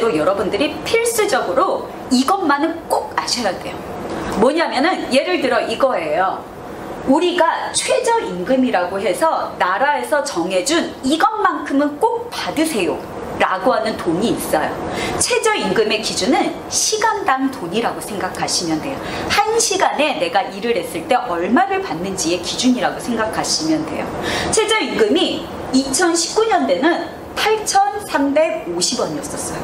번째로 여러분들이 필수적으로 이것만은 꼭 아셔야 돼요. 뭐냐면은 예를 들어 이거예요. 우리가 최저임금이라고 해서 나라에서 정해준 이것만큼은 꼭 받으세요 라고 하는 돈이 있어요. 최저임금의 기준은 시간당 돈이라고 생각하시면 돼요. 한 시간에 내가 일을 했을 때 얼마를 받는지의 기준이라고 생각하시면 돼요. 최저임금이 2019년대는 8,350원이었었어요.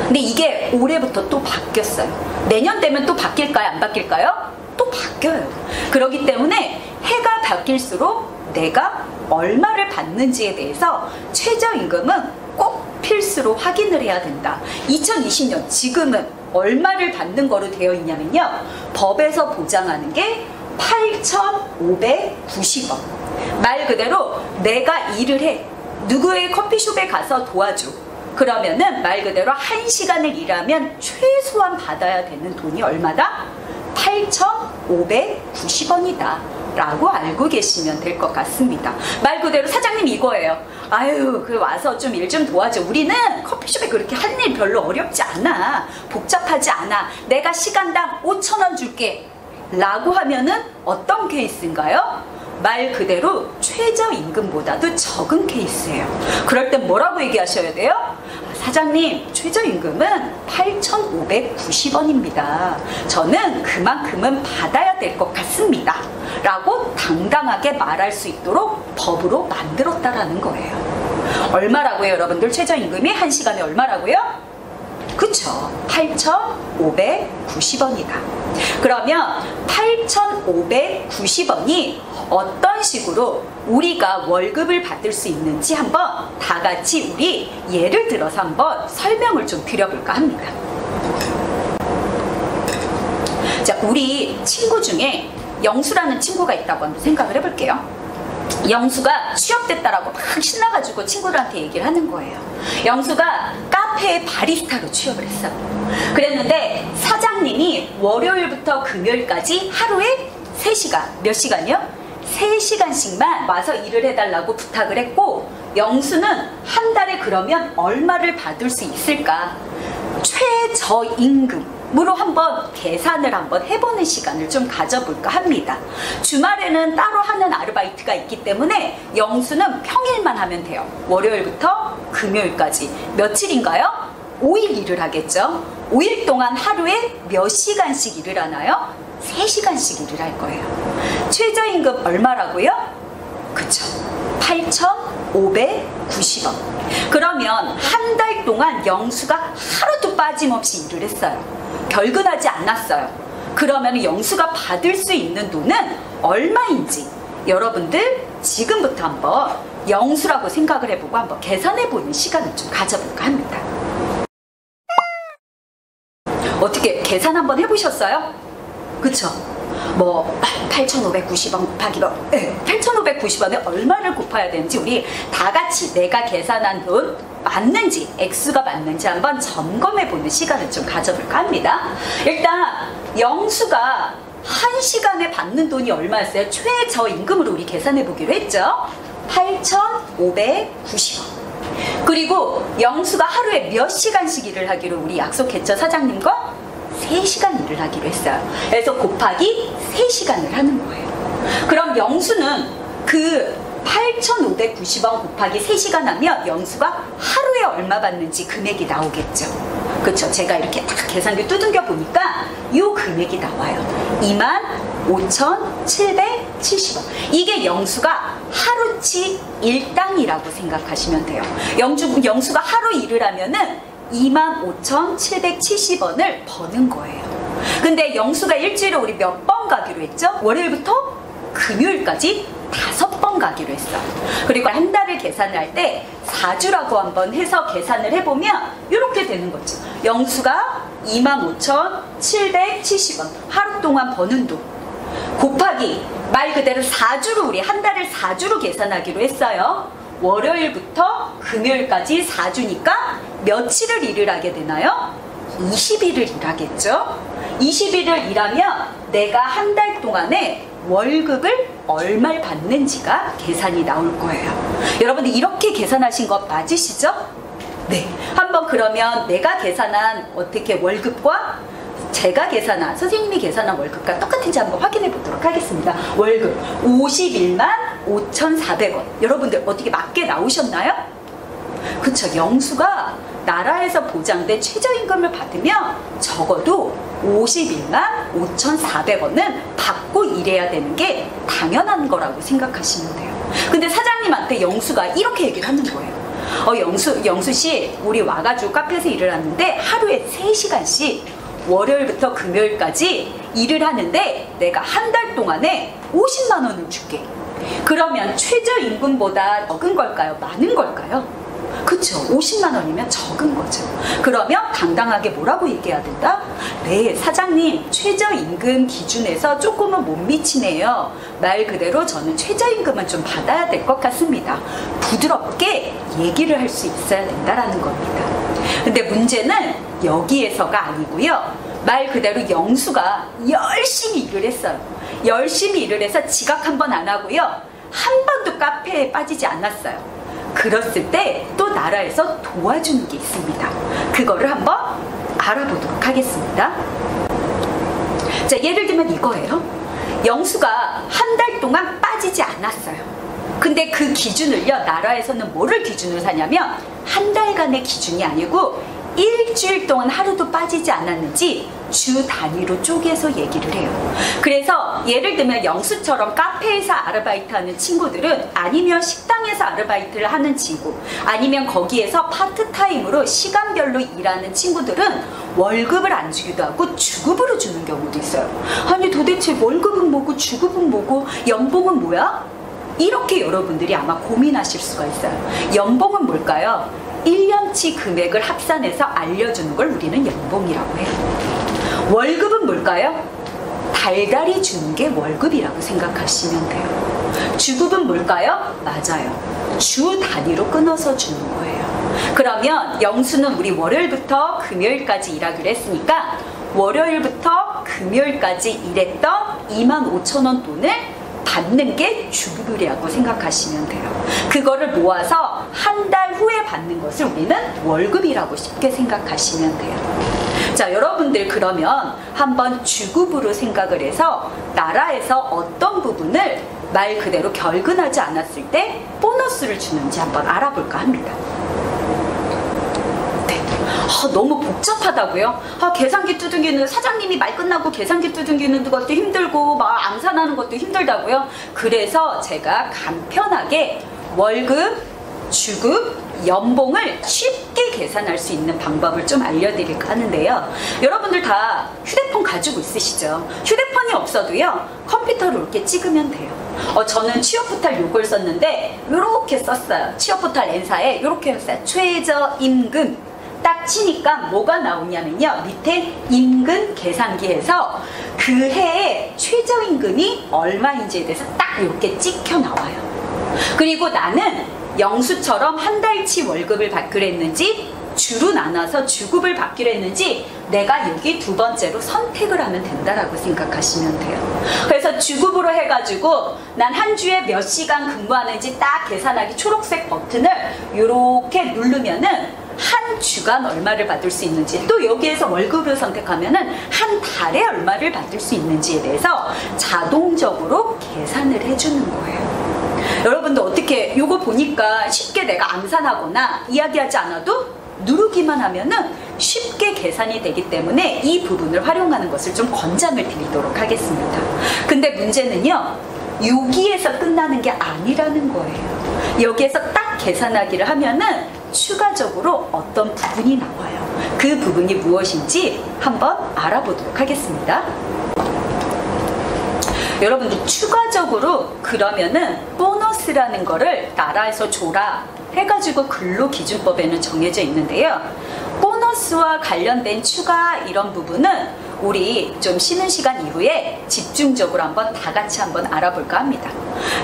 근데 이게 올해부터 또 바뀌었어요. 내년 되면 또 바뀔까요? 안 바뀔까요? 또 바뀌어요. 그렇기 때문에 해가 바뀔수록 내가 얼마를 받는지에 대해서 최저임금은 꼭 필수로 확인을 해야 된다. 2020년 지금은 얼마를 받는 거로 되어 있냐면요. 법에서 보장하는 게 8,590원. 말 그대로 내가 일을 해. 누구의 커피숍에 가서 도와줘. 그러면은 말 그대로 1시간을 일하면 최소한 받아야 되는 돈이 얼마다? 8,590원이다 라고 알고 계시면 될 것 같습니다. 말 그대로 사장님 이거예요. 아유 그 와서 좀 일 좀 도와줘. 우리는 커피숍에 그렇게 할 일 별로 어렵지 않아. 복잡하지 않아. 내가 시간당 5,000원 줄게 라고 하면은 어떤 케이스인가요? 말 그대로 최저임금보다도 적은 케이스예요. 그럴 땐 뭐라고 얘기하셔야 돼요? 사장님 최저임금은 8,590원입니다. 저는 그만큼은 받아야 될 것 같습니다 라고 당당하게 말할 수 있도록 법으로 만들었다라는 거예요. 얼마라고요 여러분들? 최저임금이 1시간에 얼마라고요? 그쵸, 8,590원이다. 그러면 8,590원이 어떤 식으로 우리가 월급을 받을 수 있는지 한번 다 같이 우리 예를 들어서 한번 설명을 좀 드려볼까 합니다. 자, 우리 친구 중에 영수라는 친구가 있다고 한번 생각을 해볼게요. 영수가 취업됐다라고 막 신나가지고 친구들한테 얘기를 하는 거예요. 영수가 카페에 바리스타로 취업을 했어. 그랬는데 사장님이 월요일부터 금요일까지 하루에 3시간, 몇 시간이요? 3시간씩만 와서 일을 해달라고 부탁을 했고, 영수는 한 달에 그러면 얼마를 받을 수 있을까? 최저임금으로 한번 계산을 한번 해보는 시간을 좀 가져볼까 합니다. 주말에는 따로 하는 아르바이트가 있기 때문에 영수는 평일만 하면 돼요. 월요일부터 금요일까지. 며칠인가요? 5일 일을 하겠죠. 5일 동안 하루에 몇 시간씩 일을 하나요? 3시간씩 일을 할 거예요. 최저임금 얼마라고요? 그쵸, 8,590원. 그러면 한 달 동안 영수가 하루도 빠짐없이 일을 했어요. 결근하지 않았어요. 그러면 영수가 받을 수 있는 돈은 얼마인지 여러분들 지금부터 한번 영수라고 생각을 해보고 한번 계산해보는 시간을 좀 가져볼까 합니다. 어떻게 계산 한번 해보셨어요? 그쵸? 뭐 8,590원 곱하기 8,590원에 얼마를 곱해야 되는지 우리 다 같이 내가 계산한 돈 맞는지 X가 맞는지 한번 점검해보는 시간을 좀 가져볼까 합니다. 일단 영수가 1시간에 받는 돈이 얼마였어요? 최저임금으로 우리 계산해보기로 했죠. 8,590원. 그리고 영수가 하루에 몇 시간씩 일을 하기로 우리 약속했죠, 사장님과? 3시간 일을 하기로 했어요. 그래서 곱하기 3시간을 하는 거예요. 그럼 영수는 그 8,590원 곱하기 3시간 하면 영수가 하루에 얼마 받는지 금액이 나오겠죠. 그렇죠? 제가 이렇게 딱 계산기 두들겨 보니까 이 금액이 나와요. 25,770원. 이게 영수가 하루치 일당이라고 생각하시면 돼요. 영수가 하루 일을 하면은 25,770원을 버는 거예요. 근데 영수가 일주일에 우리 몇 번 가기로 했죠? 월요일부터 금요일까지 5번 가기로 했어. 그리고 한 달을 계산을 할 때 4주라고 한번 해서 계산을 해보면 이렇게 되는 거죠. 영수가 25,770원 하루 동안 버는 돈 곱하기 말 그대로 4주로 우리 한 달을 4주로 계산하기로 했어요. 월요일부터 금요일까지 4주니까 며칠을 일을 하게 되나요? 20일을 일하겠죠. 20일을 일하면 내가 한 달 동안에 월급을 얼마를 받는지가 계산이 나올 거예요. 여러분들 이렇게 계산하신 거 맞으시죠? 네, 한번 그러면 내가 계산한 어떻게 월급과 제가 계산한, 선생님이 계산한 월급과 똑같은지 한번 확인해 보도록 하겠습니다. 월급 51만 5,400원. 여러분들 어떻게 맞게 나오셨나요? 그쵸, 영수가 나라에서 보장된 최저임금을 받으면 적어도 51만 5,400원은 받고 일해야 되는 게 당연한 거라고 생각하시면 돼요. 근데 사장님한테 영수가 이렇게 얘기를 하는 거예요. 영수 씨, 우리 와가지고 카페에서 일을 하는데 하루에 3시간씩 월요일부터 금요일까지 일을 하는데 내가 한 달 동안에 50만 원을 줄게. 그러면 최저임금보다 적은 걸까요? 많은 걸까요? 그쵸, 50만 원이면 적은 거죠. 그러면 당당하게 뭐라고 얘기해야 된다? 네, 사장님, 최저임금 기준에서 조금은 못 미치네요. 말 그대로 저는 최저임금은 좀 받아야 될 것 같습니다. 부드럽게 얘기를 할 수 있어야 된다라는 겁니다. 근데 문제는 여기에서가 아니고요. 말 그대로 영수가 열심히 일을 했어요. 열심히 일을 해서 지각 한 번 안 하고요. 한 번도 카페에 빠지지 않았어요. 그랬을 때 또 나라에서 도와주는 게 있습니다. 그거를 한번 알아보도록 하겠습니다. 자, 예를 들면 이거예요. 영수가 한 달 동안 빠지지 않았어요. 근데 그 기준을요, 나라에서는 뭐를 기준으로 사냐면 한 달간의 기준이 아니고 일주일 동안 하루도 빠지지 않았는지 주 단위로 쪼개서 얘기를 해요. 그래서 예를 들면 영수처럼 카페에서 아르바이트하는 친구들은, 아니면 식당에서 아르바이트를 하는 친구, 아니면 거기에서 파트타임으로 시간별로 일하는 친구들은 월급을 안 주기도 하고 주급으로 주는 경우도 있어요. 아니 도대체 월급은 뭐고 주급은 뭐고 연봉은 뭐야? 이렇게 여러분들이 아마 고민하실 수가 있어요. 연봉은 뭘까요? 1년치 금액을 합산해서 알려주는 걸 우리는 연봉이라고 해요. 월급은 뭘까요? 달달이 주는 게 월급이라고 생각하시면 돼요. 주급은 뭘까요? 맞아요. 주 단위로 끊어서 주는 거예요. 그러면 영수는 우리 월요일부터 금요일까지 일하기로 했으니까 월요일부터 금요일까지 일했던 25,000원 돈을 받는 게 주급이라고 생각하시면 돼요. 그거를 모아서 한 달 후에 받는 것을 우리는 월급이라고 쉽게 생각하시면 돼요. 자, 여러분들 그러면 한번 주급으로 생각을 해서 나라에서 어떤 부분을 말 그대로 결근하지 않았을 때 보너스를 주는지 한번 알아볼까 합니다. 너무 복잡하다고요? 계산기 두들기는, 사장님이 말 끝나고 계산기 두들기는 것도 힘들고 막 암산하는 것도 힘들다고요? 그래서 제가 간편하게 월급, 주급, 연봉을 쉽게 계산할 수 있는 방법을 좀 알려드릴까 하는데요. 여러분들 다 휴대폰 가지고 있으시죠? 휴대폰이 없어도요, 컴퓨터로 이렇게 찍으면 돼요. 저는 취업포탈 요걸 썼는데 이렇게 썼어요. 취업포탈 N사에 이렇게 했어요. 최저임금 딱 치니까 뭐가 나오냐면요, 밑에 임금 계산기에서 그 해의 최저임금이 얼마인지에 대해서 딱 이렇게 찍혀 나와요. 그리고 나는 영수처럼 한 달치 월급을 받기로 했는지 주로 나눠서 주급을 받기로 했는지 내가 여기 두 번째로 선택을 하면 된다라고 생각하시면 돼요. 그래서 주급으로 해가지고 난 한 주에 몇 시간 근무하는지 딱 계산하기 초록색 버튼을 이렇게 누르면은 한 주간 얼마를 받을 수 있는지, 또 여기에서 월급을 선택하면은 한 달에 얼마를 받을 수 있는지에 대해서 자동적으로 계산을 해주는 거예요. 여러분들 어떻게, 요거 보니까 쉽게 내가 암산하거나 이야기하지 않아도 누르기만 하면은 쉽게 계산이 되기 때문에 이 부분을 활용하는 것을 좀 권장을 드리도록 하겠습니다. 근데 문제는요, 여기에서 끝나는 게 아니라는 거예요. 여기에서 딱 계산하기를 하면은 추가적으로 어떤 부분이 나와요. 그 부분이 무엇인지 한번 알아보도록 하겠습니다. 여러분들 추가적으로 그러면은 보너스라는 거를 나라에서 줘라 해가지고 근로기준법에는 정해져 있는데요. 보너스와 관련된 추가 이런 부분은 우리 좀 쉬는 시간 이후에 집중적으로 한번 다 같이 한번 알아볼까 합니다.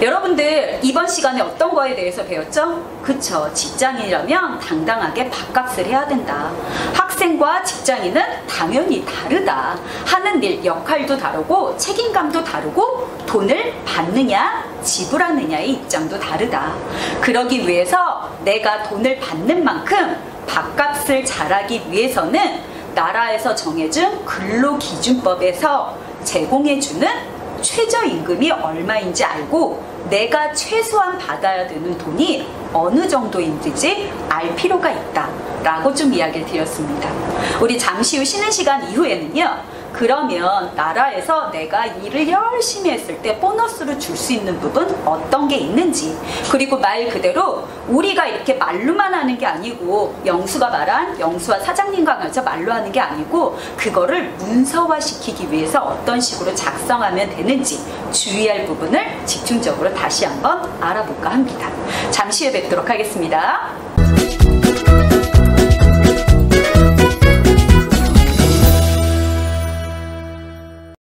여러분들 이번 시간에 어떤 거에 대해서 배웠죠? 그쵸, 직장인이라면 당당하게 밥값을 해야 된다. 학생과 직장인은 당연히 다르다. 하는 일, 역할도 다르고 책임감도 다르고 돈을 받느냐 지불하느냐의 입장도 다르다. 그러기 위해서 내가 돈을 받는 만큼 밥값을 잘하기 위해서는 나라에서 정해준 근로기준법에서 제공해주는 최저임금이 얼마인지 알고 내가 최소한 받아야 되는 돈이 어느 정도인지 알 필요가 있다라고 좀 이야기를 드렸습니다. 우리 잠시 후 쉬는 시간 이후에는요. 그러면 나라에서 내가 일을 열심히 했을 때 보너스로 줄 수 있는 부분 어떤 게 있는지, 그리고 말 그대로 우리가 이렇게 말로만 하는 게 아니고 영수가 말한 영수와 사장님과 같이 말로 하는 게 아니고 그거를 문서화시키기 위해서 어떤 식으로 작성하면 되는지 주의할 부분을 집중적으로 다시 한번 알아볼까 합니다. 잠시 후에 뵙도록 하겠습니다.